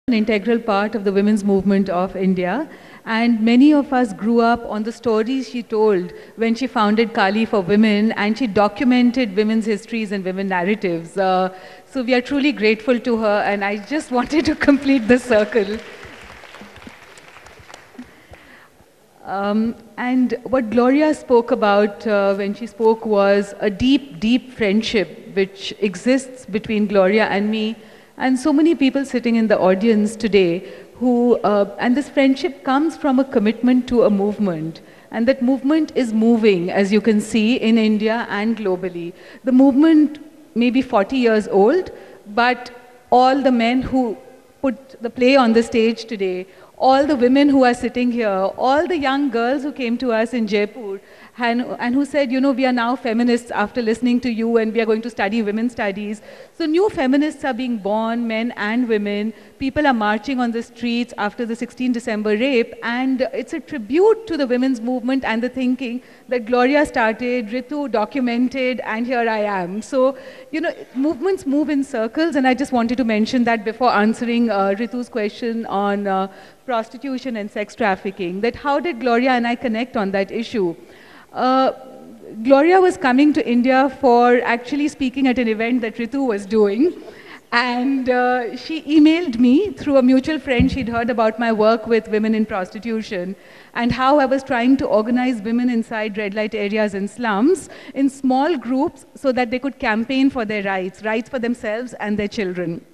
an integral part of the women's movement of India. And many of us grew up on the stories she told when she founded Kali for Women, and she documented women's histories and women narratives. So we are truly grateful to her, and I just wanted to complete the circle. And what Gloria spoke about when she spoke was a deep, deep friendship which exists between Gloria and me, and so many people sitting in the audience today who, and this friendship comes from a commitment to a movement. And that movement is moving, as you can see, in India and globally. The movement may be 40 years old, but all the men who put the play on the stage today, all the women who are sitting here, all the young girls who came to us in Jaipur and who said, you know, we are now feminists after listening to you and we are going to study women's studies. So new feminists are being born, men and women. People are marching on the streets after the 16 December rape, and it's a tribute to the women's movement and the thinking that Gloria started, Ritu documented, and here I am. So, you know, movements move in circles, and I just wanted to mention that before answering Ritu's question on prostitution and sex trafficking, that how did Gloria and I connect on that issue? Gloria was coming to India for actually speaking at an event that Ritu was doing. And she emailed me through a mutual friend. She'd heard about my work with women in prostitution and how I was trying to organize women inside red light areas and slums in small groups so that they could campaign for their rights, rights for themselves and their children.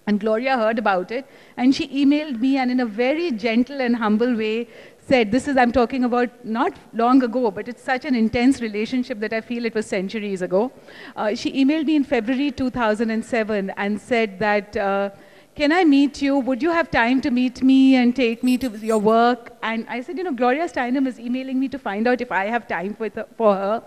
And Gloria heard about it, and she emailed me, and in a very gentle and humble way said, this is, I'm talking about not long ago, but it's such an intense relationship that I feel it was centuries ago. She emailed me in February 2007 and said that, can I meet you? Would you have time to meet me and take me to your work? And I said, you know, Gloria Steinem is emailing me to find out if I have time for her.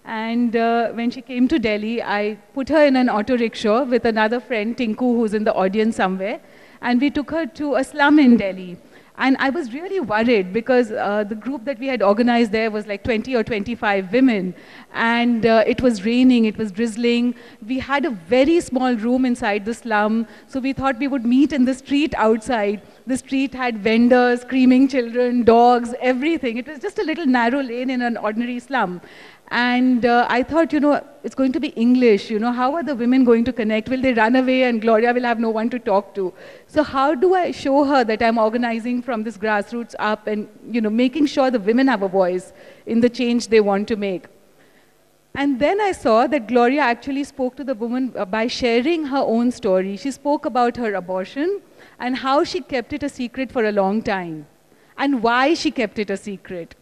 And when she came to Delhi, I put her in an auto rickshaw with another friend, Tinku, who's in the audience somewhere. And we took her to a slum in Delhi. And I was really worried because the group that we had organized there was like 20 or 25 women. And it was raining, it was drizzling. We had a very small room inside the slum. So we thought we would meet in the street outside. The street had vendors, screaming children, dogs, everything. It was just a little narrow lane in an ordinary slum. And I thought, you know, it's going to be English, you know, how are the women going to connect? Will they run away and Gloria will have no one to talk to? So how do I show her that I'm organizing from this grassroots up and, you know, making sure the women have a voice in the change they want to make? And then I saw that Gloria actually spoke to the woman by sharing her own story. She spoke about her abortion and how she kept it a secret for a long time and why she kept it a secret.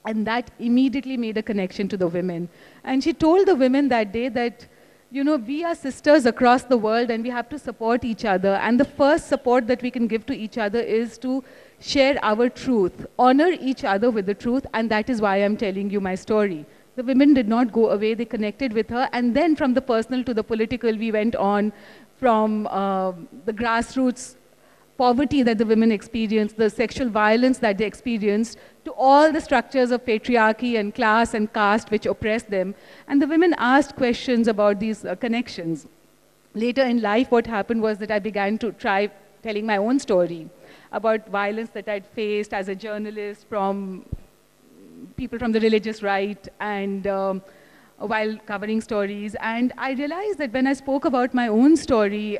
And that immediately made a connection to the women. And she told the women that day that, you know, we are sisters across the world and we have to support each other. And the first support that we can give to each other is to share our truth, honor each other with the truth, and that is why I'm telling you my story. The women did not go away, they connected with her, and then from the personal to the political, we went on from the grassroots poverty that the women experienced, the sexual violence that they experienced, to all the structures of patriarchy and class and caste which oppressed them. And the women asked questions about these connections. Later in life, what happened was that I began to try telling my own story about violence that I'd faced as a journalist from people from the religious right and while covering stories. And I realized that when I spoke about my own story,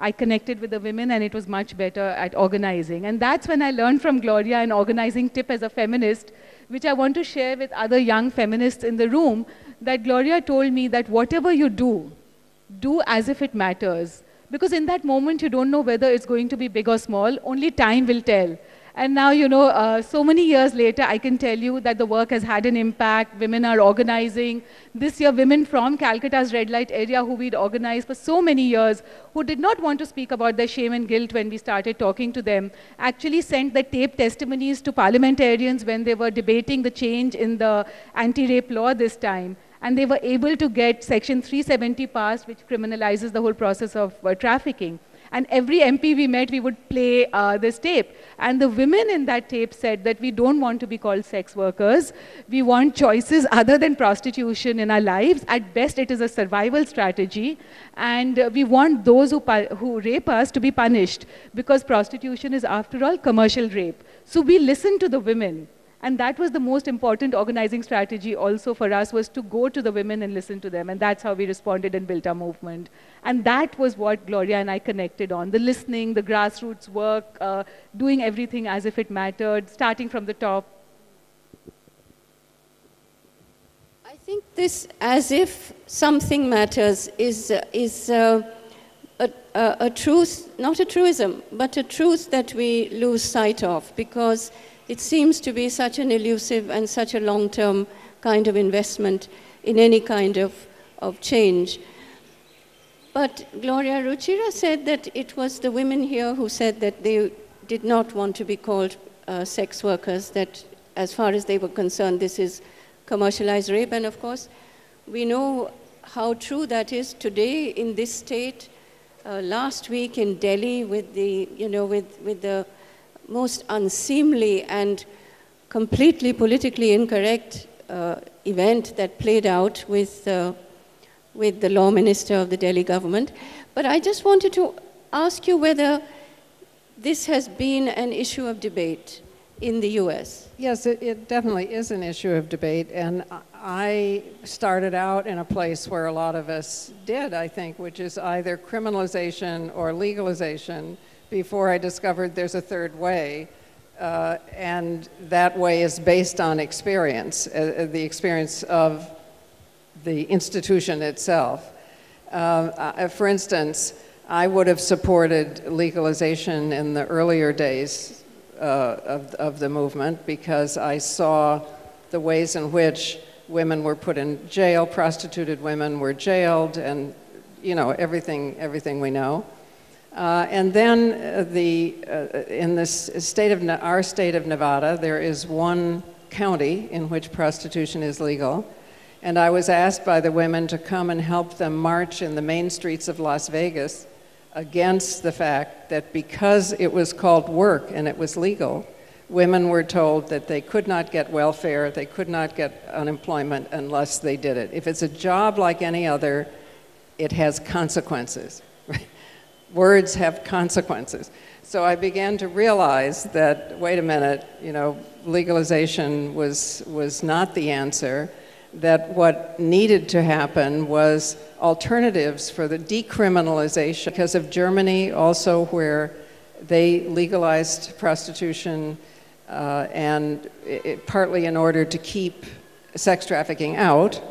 I connected with the women and it was much better at organizing. And that's when I learned from Gloria an organizing tip as a feminist, which I want to share with other young feminists in the room, that Gloria told me that whatever you do, do as if it matters. Because in that moment, you don't know whether it's going to be big or small, only time will tell. And now, you know, so many years later, I can tell you that the work has had an impact. Women are organizing. This year, women from Calcutta's red light area who we'd organized for so many years, who did not want to speak about their shame and guilt when we started talking to them, actually sent their taped testimonies to parliamentarians when they were debating the change in the anti-rape law this time. And they were able to get Section 370 passed, which criminalizes the whole process of trafficking. And every MP we met, we would play this tape. And the women in that tape said that we don't want to be called sex workers. We want choices other than prostitution in our lives. At best, it is a survival strategy. And we want those who rape us to be punished, because prostitution is, after all, commercial rape. So we listened to the women. And that was the most important organizing strategy also for us, was to go to the women and listen to them. And that's how we responded and built our movement. And that was what Gloria and I connected on: the listening, the grassroots work, doing everything as if it mattered, starting from the top. I think this "as if something matters" is a truth, not a truism, but a truth that we lose sight of, because it seems to be such an elusive and such a long-term kind of investment in any kind of change. But Gloria Ruchira said that it was the women here who said that they did not want to be called sex workers, that as far as they were concerned, this is commercialized rape. And of course, we know how true that is today in this state. Last week in Delhi, with the, with the most unseemly and completely politically incorrect event that played out with the law minister of the Delhi government. But I just wanted to ask you whether this has been an issue of debate in the US. Yes, it definitely is an issue of debate, and I started out in a place where a lot of us did, I think, which is either criminalization or legalization, before I discovered there's a third way, and that way is based on experience, the experience of the institution itself. For instance, I would have supported legalization in the earlier days of the movement, because I saw the ways in which women were put in jail, prostituted women were jailed, and everything we know. And then in our state of Nevada, there is one county in which prostitution is legal. And I was asked by the women to come and help them march in the main streets of Las Vegas against the fact that because it was called work and it was legal, women were told that they could not get welfare, they could not get unemployment unless they did it. If it's a job like any other, it has consequences. Words have consequences. So I began to realize that, wait a minute, legalization was not the answer, that what needed to happen was alternatives for the decriminalization, because of Germany also, where they legalized prostitution and partly in order to keep sex trafficking out.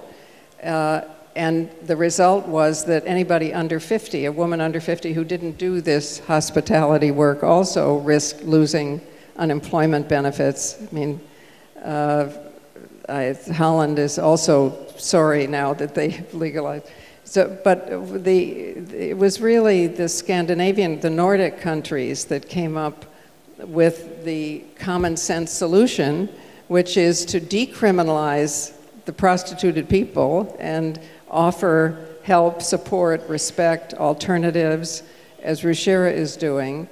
And the result was that anybody under 50, a woman under 50 who didn't do this hospitality work, also risked losing unemployment benefits. I mean, Holland is also sorry now that they legalized. But it was really the the Nordic countries that came up with the common sense solution, which is to decriminalize the prostituted people and offer help, support, respect, alternatives, as Ruchira is doing,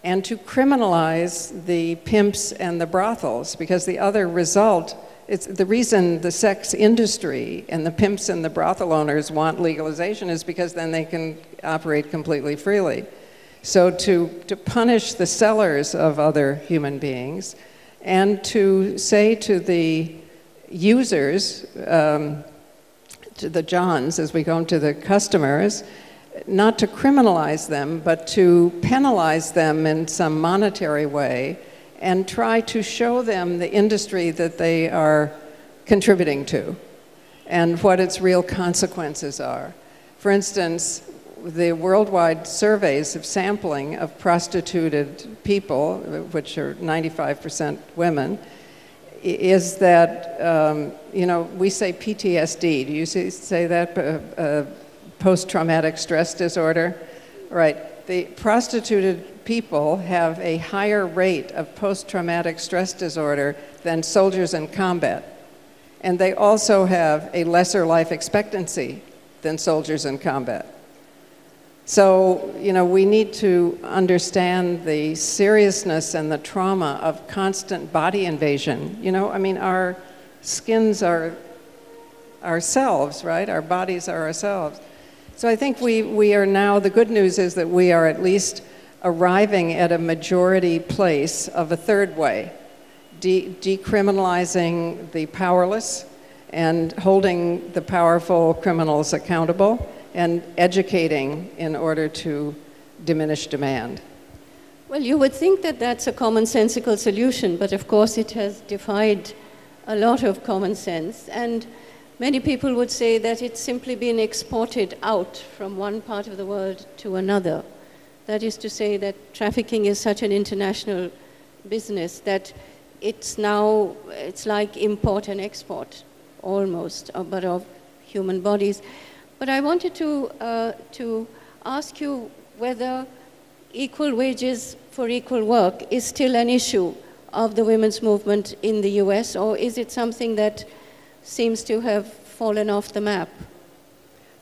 and to criminalize the pimps and the brothels, because the other result, it's the reason the sex industry and the pimps and the brothel owners want legalization is because then they can operate completely freely. So to punish the sellers of other human beings, and to say to the users, to the Johns, as we go to the customers, not to criminalize them, but to penalize them in some monetary way, and try to show them the industry that they are contributing to and what its real consequences are. For instance, the worldwide surveys of sampling of prostituted people, which are 95% women, is that, we say PTSD. Do you say that? Post-traumatic stress disorder? Right. The prostituted people have a higher rate of post-traumatic stress disorder than soldiers in combat. And they also have a lesser life expectancy than soldiers in combat. So, you know, we need to understand the seriousness and the trauma of constant body invasion. You know, I mean, our skins are ourselves, right? Our bodies are ourselves. So I think we are now, the good news is that we are at least arriving at a majority place of a third way, decriminalizing the powerless and holding the powerful criminals accountable, and educating in order to diminish demand. Well, you would think that that's a commonsensical solution, but of course it has defied a lot of common sense. And many people would say that it's simply been exported out from one part of the world to another. That is to say that trafficking is such an international business that it's like import and export, almost, but of human bodies. But I wanted to ask you whether equal wages for equal work is still an issue of the women's movement in the US, or is it something that seems to have fallen off the map?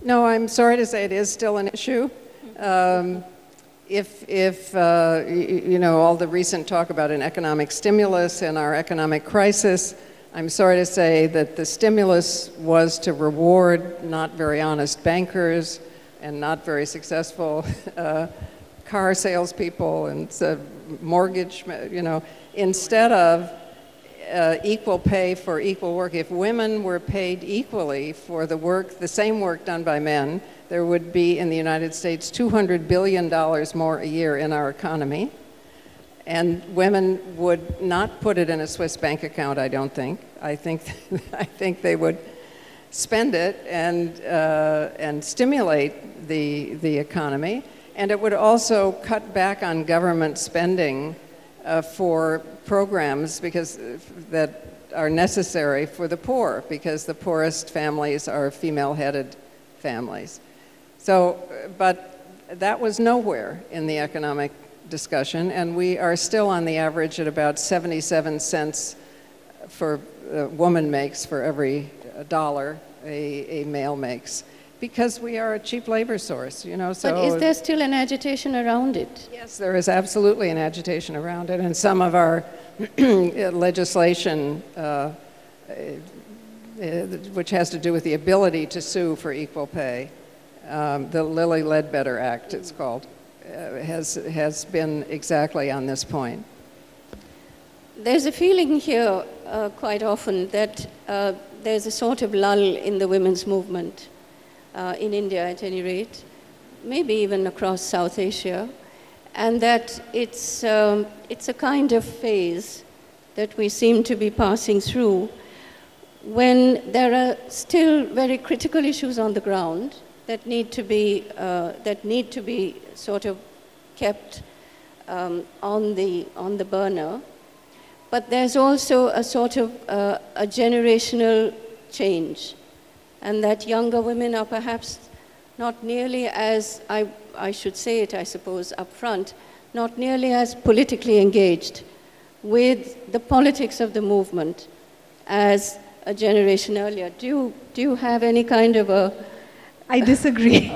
No, I'm sorry to say it is still an issue. You know, all the recent talk about an economic stimulus and our economic crisis, I'm sorry to say that the stimulus was to reward not very honest bankers and not very successful car salespeople and mortgage, you know, instead of equal pay for equal work. If women were paid equally for the work, the same work done by men, there would be in the United States $200 billion more a year in our economy. And women would not put it in a Swiss bank account, I don't think. I think they would spend it and stimulate the economy. And it would also cut back on government spending for programs that are necessary for the poor, because the poorest families are female-headed families. So, but that was nowhere in the economic discussion, and we are still on the average at about 77 cents for a woman makes for every dollar a male makes, because we are a cheap labor source, you know. So, but is there still an agitation around it? Yes, there is absolutely an agitation around it, and some of our legislation, which has to do with the ability to sue for equal pay, the Lilly Ledbetter Act, it's called, has been exactly on this point. There's a feeling here quite often that there's a sort of lull in the women's movement, in India at any rate, maybe even across South Asia, and that it's a kind of phase that we seem to be passing through when there are still very critical issues on the ground that need to be sort of kept on the burner. But there's also a sort of a generational change, and that younger women are perhaps not nearly as, I should say it, I suppose, up front, not nearly as politically engaged with the politics of the movement as a generation earlier. Do you have any kind of a... I disagree.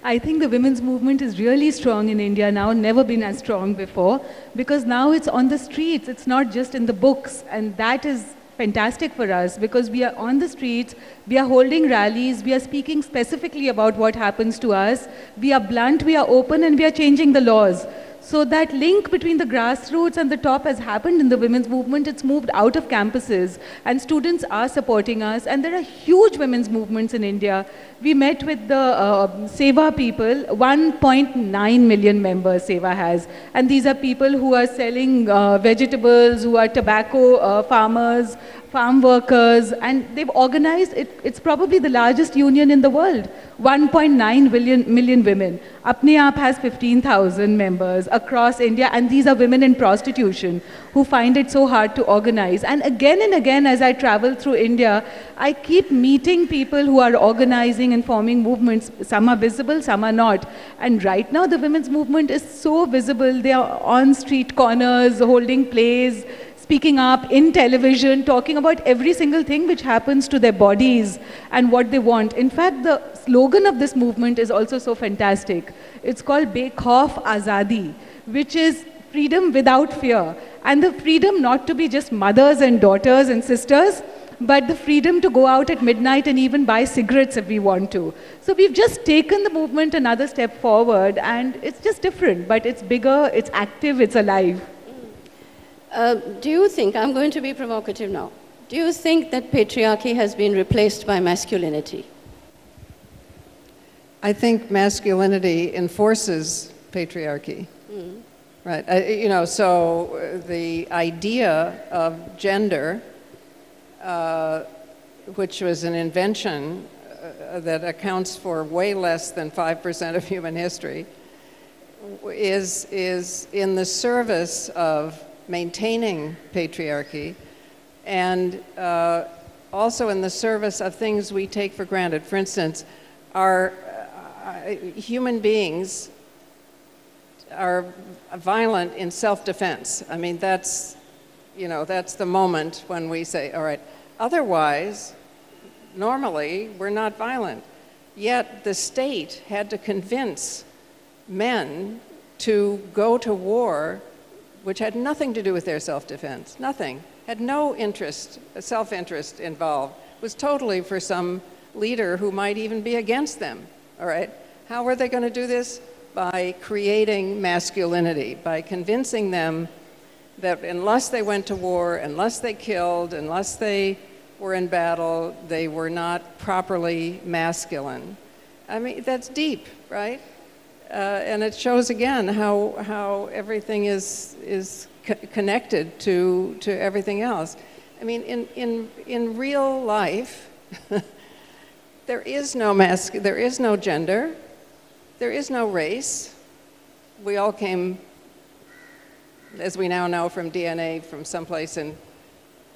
I think the women's movement is really strong in India now, never been as strong before, because now it's on the streets, it's not just in the books, and that is fantastic for us, because we are on the streets, we are holding rallies, we are speaking specifically about what happens to us, we are blunt, we are open, and we are changing the laws. So that link between the grassroots and the top has happened in the women's movement. It's moved out of campuses, and students are supporting us, and there are huge women's movements in India. We met with the Seva people, 1.9 million members Seva has, and these are people who are selling vegetables, who are tobacco farmers, farm workers, and they've organized it. It's probably the largest union in the world. 1.9 million women. Apne Aap has 15,000 members across India, and these are women in prostitution who find it so hard to organize. And again, as I travel through India, I keep meeting people who are organizing and forming movements. Some are visible, some are not. And right now, the women's movement is so visible. They are on street corners, holding plays, speaking up in television, talking about every single thing which happens to their bodies and what they want. In fact, the slogan of this movement is also so fantastic. It's called Bekhauf Azadi, which is freedom without fear. And the freedom not to be just mothers and daughters and sisters, but the freedom to go out at midnight and even buy cigarettes if we want to. So we've just taken the movement another step forward, and it's just different, but it's bigger, it's active, it's alive. Do you think, I'm going to be provocative now, do you think that patriarchy has been replaced by masculinity? I think masculinity enforces patriarchy. Right, you know, so the idea of gender, which was an invention that accounts for way less than 5% of human history, is in the service of maintaining patriarchy and also in the service of things we take for granted. For instance, our human beings are violent in self-defense. I mean, that's, you know, that's the moment when we say, all right, otherwise, normally, we're not violent. Yet the state had to convince men to go to war, which had nothing to do with their self-defense, nothing. Had no interest, self-interest involved. It was totally for some leader who might even be against them, all right? How were they going to do this? By creating masculinity, by convincing them that unless they went to war, unless they killed, unless they were in battle, they were not properly masculine. I mean, that's deep, right? And it shows again how everything is connected to everything else. I mean, in real life, there is no gender. There is no race. We all came, as we now know, from DNA from someplace in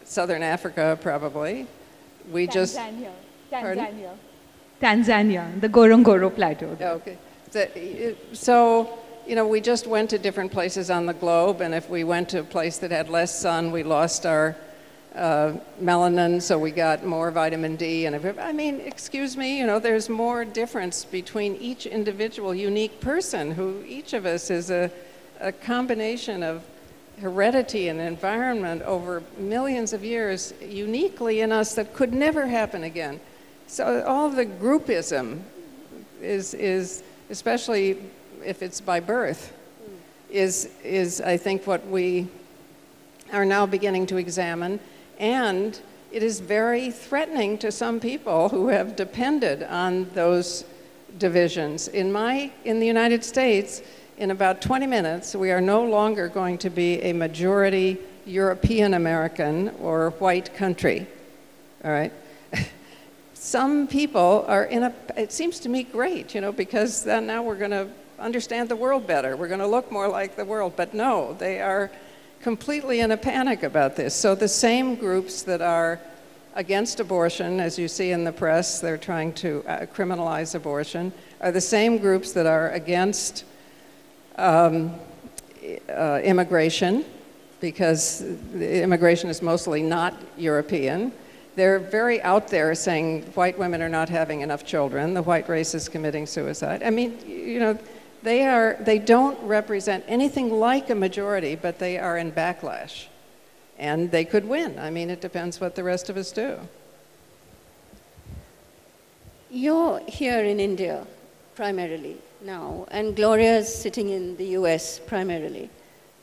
southern Africa, probably. We Tanzania. Pardon? Tanzania, the Ngorongoro Plateau. Okay. So, you know, we just went to different places on the globe, and if we went to a place that had less sun, we lost our melanin, so we got more vitamin D. And I mean, excuse me, you know, there's more difference between each individual unique person, who each of us is a combination of heredity and environment over millions of years uniquely in us that could never happen again. So all the groupism is especially if it's by birth, is I think what we are now beginning to examine. And it is very threatening to some people who have depended on those divisions. In the United States, in about 20 minutes, we are no longer going to be a majority European American or white country, all right? Some people are it seems to me great, you know, because then now we're going to understand the world better. We're going to look more like the world. But no, they are completely in a panic about this. So the same groups that are against abortion, as you see in the press, they're trying to criminalize abortion, are the same groups that are against immigration, because immigration is mostly not European. They're very out there saying white women are not having enough children, the white race is committing suicide. I mean, you know, they don't represent anything like a majority, but they are in backlash. And they could win. I mean, it depends what the rest of us do. You're here in India, primarily, now, and Gloria is sitting in the US, primarily.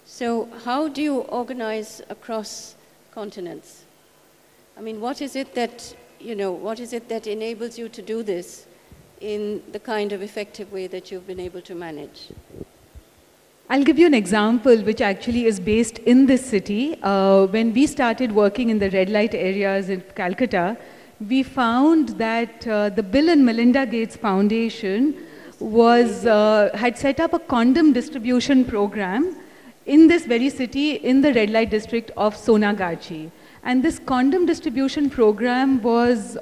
So how do you organize across continents? I mean, what is it that, you know, what is it that enables you to do this in the kind of effective way that you've been able to manage? I'll give you an example which actually is based in this city. When we started working in the red light areas in Calcutta, we found that the Bill and Melinda Gates Foundation had set up a condom distribution program in this very city in the red light district of Sonagachi. And this condom distribution program was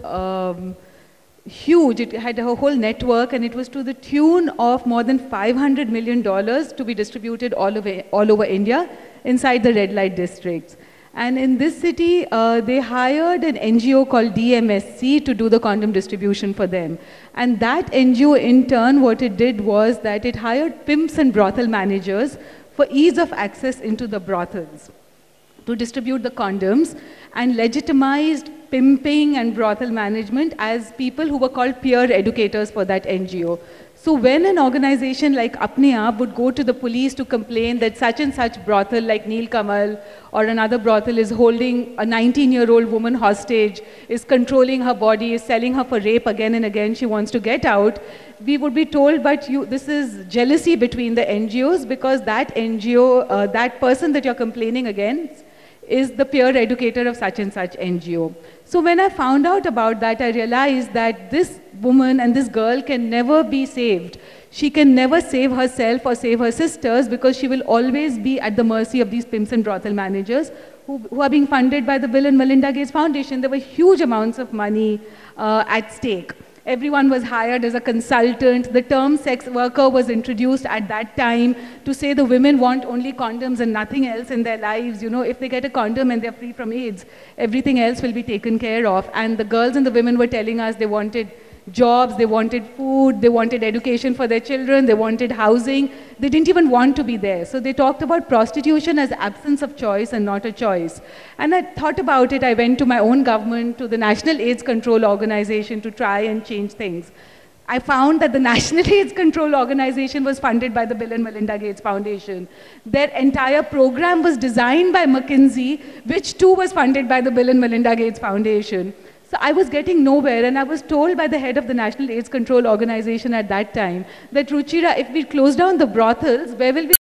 huge. It had a whole network, and it was to the tune of more than $500 million to be distributed all over India inside the red light districts. And in this city, they hired an NGO called DMSC to do the condom distribution for them. And that NGO, in turn, what it did was that it hired pimps and brothel managers for ease of access into the brothels to distribute the condoms, and legitimized pimping and brothel management as people who were called peer educators for that NGO. So when an organization like Apne Aap would go to the police to complain that such and such brothel like Neel Kamal or another brothel is holding a 19-year-old woman hostage, is controlling her body, is selling her for rape again and again, she wants to get out, we would be told, but this is jealousy between the NGOs, because that NGO, that person that you're complaining against is the peer educator of such and such NGO. So when I found out about that, I realized that this woman and this girl can never be saved. She can never save herself or save her sisters, because she will always be at the mercy of these pimps and brothel managers who are being funded by the Bill and Melinda Gates Foundation. There were huge amounts of money at stake. Everyone was hired as a consultant. The term sex worker was introduced at that time to say the women want only condoms and nothing else in their lives. You know, if they get a condom and they're free from AIDS, everything else will be taken care of. And the girls and the women were telling us they wanted jobs, they wanted food, they wanted education for their children, they wanted housing. They didn't even want to be there. So they talked about prostitution as absence of choice and not a choice. And I thought about it. I went to my own government, to the National AIDS Control Organization, to try and change things. I found that the National AIDS Control Organization was funded by the Bill and Melinda Gates Foundation. Their entire program was designed by McKinsey, which too was funded by the Bill and Melinda Gates Foundation. So I was getting nowhere, and I was told by the head of the National AIDS Control Organization at that time that, Ruchira, if we close down the brothels, where will we